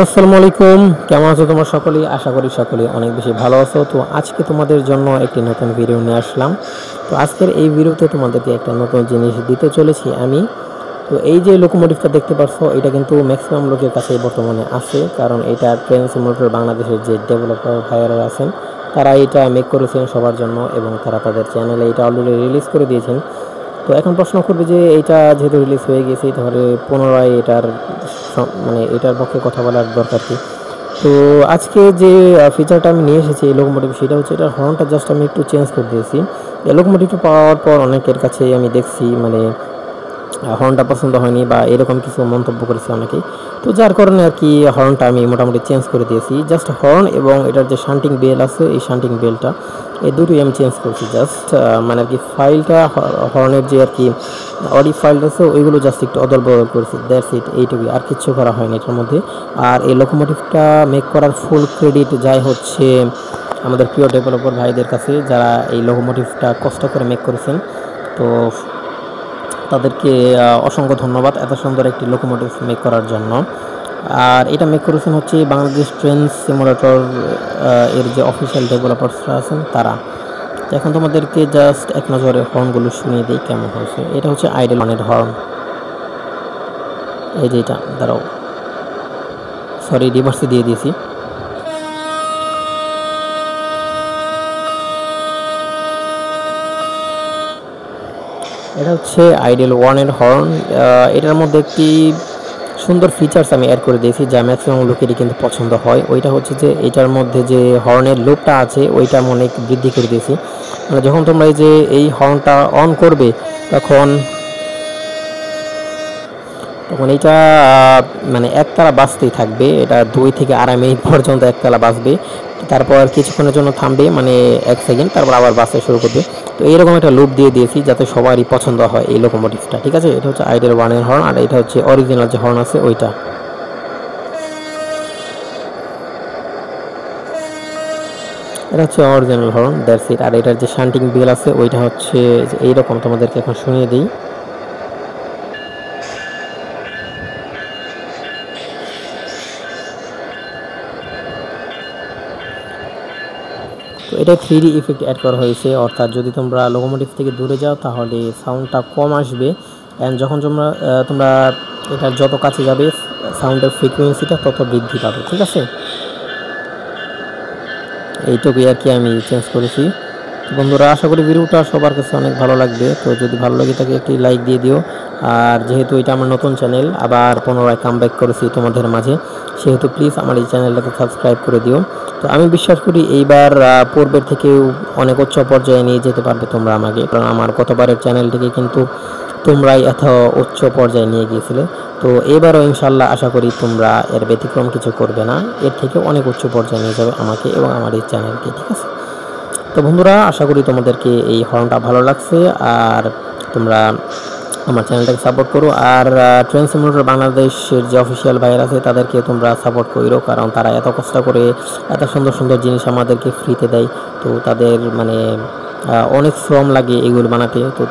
আসসালামু আলাইকুম, কেমন আছো তোমরা সকলেই? আশা করি সকলেই অনেক বেশি ভালো আছো। তো আজকে তোমাদের জন্য একটি নতুন ভিডিও নিয়ে আসলাম। তো আজকের এই ভিডিওতে তোমাদেরকে একটা নতুন জিনিস দিতে চলেছি আমি। তো এই যে লোকোমোটিভটা দেখতে পাচ্ছ, এটা কিন্তু ম্যাক্সিমাম লোকের কাছে বর্তমানে আছে, কারণ এটা ট্রেন সিমুলেটর বাংলাদেশের যে ডেভেলপার ভাইয়ারা আছেন তারা এটা মেক করেছেন সবার জন্য, এবং তারা তাদের চ্যানেলে এটা অলরেডি রিলিজ করে দিয়েছেন। তো এখন প্রশ্ন করবে যে এইটা যেহেতু রিলিজ হয়ে গেছে, তাহলে পুনরায় এটার এটার পক্ষে কথা বলার দরকার কি? তো আজকে যে ফিচারটা আমি নিয়ে এসেছি এই লোকোমোটিভ, সেটা হচ্ছে এটার হর্নটা জাস্ট আমি একটু চেঞ্জ করে দিয়েছি। এই লোকোমোটিভটা পাওয়ার পর অনেকের কাছে আমি দেখছি হর্নটা পছন্দ হয়নি বা এরকম কিছু মন্তব্য করেছে অনেকেই। তো যার কারণে আর কি হর্নটা আমি মোটামুটি চেঞ্জ করে দিয়েছি। জাস্ট হর্ন এবং এটার যে শান্টিং বেল আছে, এই শান্টিং বেলটা এই দুটোই আমি চেঞ্জ করেছি। জাস্ট আর কি ফাইলটা, হর্নের যে আর কি অডি ফাইল আছে ওইগুলো জাস্ট একটু অদল বদল করেছি, দ্যাটস ইট, এইটুকুই, আর কিচ্ছু করা হয়নি এটার মধ্যে। আর এই লোকোমোটিভটা মেক করার ফুল ক্রেডিট যায় হচ্ছে আমাদের প্রিয় ডেভেলপার ভাইদের কাছে, যারা এই লোকোমোটিভটা কষ্ট করে মেক করেছেন। তো তাদেরকে অসংখ্য ধন্যবাদ এত সুন্দর একটি লোকোমোটিভ মেক করার জন্য। আর এটা মেক করেছেন হচ্ছে বাংলাদেশ ট্রেন সিমুলেটর এর যে অফিসিয়াল ডেভেলপার্সরা আছেন তারা। এখন তোমাদেরকে জাস্ট এক নজরে হর্নগুলো শুনিয়ে দিই কেমন হয়েছে। এটা হচ্ছে আইডল ওয়ানের হর্ন, এই যে এটা, দাঁড়াও, সরি রিভার্সে দিয়ে দিয়েছি। এটা হচ্ছে আইডল ওয়ানের হর্ন। এটার মধ্যে একটি সুন্দর ফিচার্স আমি অ্যাড করে দিয়েছি যা ম্যাক্সিমাম লোকেরই কিন্তু পছন্দ হয়। ওইটা হচ্ছে যে এটার মধ্যে যে হর্নের লুপটা আছে ওইটা আমি অনেক বৃদ্ধি করে দিয়েছি। যখন তোমরা এই হর্নটা অন করবে তখন এইটা একতালা বাজতেই থাকবে। এটা 2 থেকে 2.5 মিনিট পর্যন্ত একতালা বাজবে, তারপর কিছুক্ষণের জন্য থামবে, 1 সেকেন্ড, তারপর আবার বাজতে শুরু করবে। তো এইরকম একটা লুপ দিয়ে দিয়েছি যাতে সবারই পছন্দ হয় এই লোকোমোটিভটা, ঠিক আছে? এটা হচ্ছে আইডল ওয়ানের হর্ন, আর এটা হচ্ছে অরিজিনাল যে হর্ন আছে ওইটা। এটা হচ্ছে অরিজিনাল হর্ন, দ্যাটস ইট। আর এটার যে শান্টিং বেল আছে ওইটা হচ্ছে এইরকম, তোমাদেরকে এখন শুনিয়ে দিই। তো এটা 3D ইফেক্ট অ্যাড করা হয়েছে, অর্থাৎ যদি তোমরা লোকোমোটিভ থেকে দূরে যাও তাহলে সাউন্ডটা কম আসবে, অ্যান্ড যখন তোমরা এটার যত কাছে যাবে সাউন্ডের ফ্রিকোয়েন্সিটা তত বৃদ্ধি পাবে, ঠিক আছে? এইটুকুই আর কি আমি চেঞ্জ করেছি। বন্ধুরা, আশা করি ভিডিওটা সবার কাছে অনেক ভালো লাগবে। তো যদি ভালো লাগে থাকে একটি লাইক দিয়ে দিও। আর যেহেতু এটা আমার নতুন চ্যানেল, আবার পুনরায় কামব্যাক করেছি তোমাদের মাঝে, সেহেতু প্লিজ আমার এই চ্যানেলটাকে সাবস্ক্রাইব করে দিও। তো আমি বিশ্বাস করি এইবার পূর্বের থেকেও অনেক উচ্চ পর্যায়ে নিয়ে যেতে পারবে তোমরা আমাকে, কারণ আমার গতবারের চ্যানেলটিকে কিন্তু তোমরাই এত উচ্চ পর্যায়ে নিয়ে গিয়েছিলে। তো এবারও ইনশাল্লাহ আশা করি তোমরা এর ব্যতিক্রম কিছু করবে না, এর থেকে অনেক উচ্চ পর্যায়ে নিয়ে যাবে আমাকে এবং আমার এই চ্যানেলকে, ঠিক আছে? তো বন্ধুরা, আশা করি তোমাদেরকে এই হর্নটা ভালো লাগছে, আর তোমরা আমার চ্যানেলটাকে সাপোর্ট করো। আর ট্রেন সিমুলেটর বাংলাদেশের যে অফিসিয়াল ভাইয়ের আছে তাদেরকে তোমরা সাপোর্ট করো, কারণ তারা এত কষ্ট করে এত সুন্দর সুন্দর জিনিস আমাদেরকে ফ্রিতে দেয়। তো তাদের অনেক শ্রম লাগে এগুলো বানাতে। তো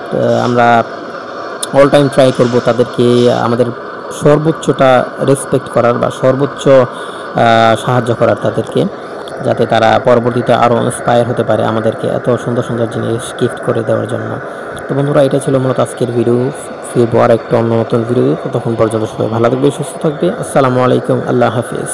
আমরা অল টাইম ট্রাই করব তাদেরকে আমাদের সর্বোচ্চটা রেসপেক্ট করার বা সর্বোচ্চ সাহায্য করার তাদেরকে, যাতে তারা পরবর্তীতে আরও ইন্সপায়ার হতে পারে আমাদেরকে এত সুন্দর সুন্দর জিনিস গিফট করে দেওয়ার জন্য। তো বন্ধুরা, এটা ছিল মূলত আজকের ভিডিও। ফিরবো আর একটা অন্য নতুন ভিডিও। ততক্ষণ পর্যন্ত সবাই ভালো থাকবে, সুস্থ থাকবে। আসসালামু আলাইকুম, আল্লাহ হাফিজ।